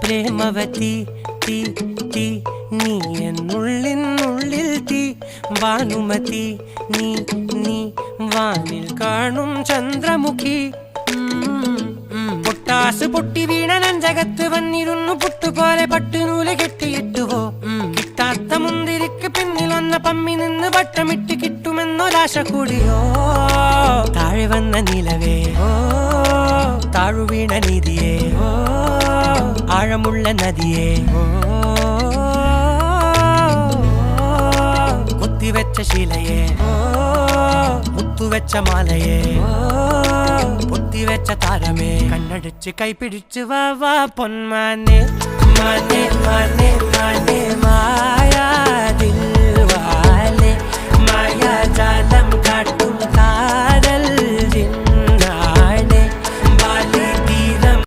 പ്രേമവതി തീ തീ നീ എന്നുള്ളിനുള്ളിൽ തീ ഭാനുമതി നീ നീ വാനിൽ കാണും ചന്ദ്രമുഖി പൊട്ടാസ് പൊട്ടി വീണ നെഞ്ചകത്ത് വന്നിരുന്നു പുട്ടുപോലെ പട്ടുനൂല് കെട്ടിയിട്ടുവോ കിട്ടാത്ത മുന്തിരിക്ക് പിന്നിലൊന്ന പമ്മി നിന്ന് വട്ടമിട്ട് കിട്ടുമെന്നൊരാശ കൂടിയോ താഴെ വന്ന നിലവേ ഓ താഴു വീണ നിധിയേ ഓ ആഴമുള്ള നദിയേ ഓ കുത്തിവെച്ച ശിലയേ ഓ മുത്തുവെച്ച മാലയേ പൊത്തിവെച്ച താരമേ കണ്ണടിച്ച് കൈപിടിച്ച് വാ വാ പൊന്മാനെ മാനെ മാനെ മാനെ മായാ ദിൽവാലെ മായാ ജാലം കാട്ടി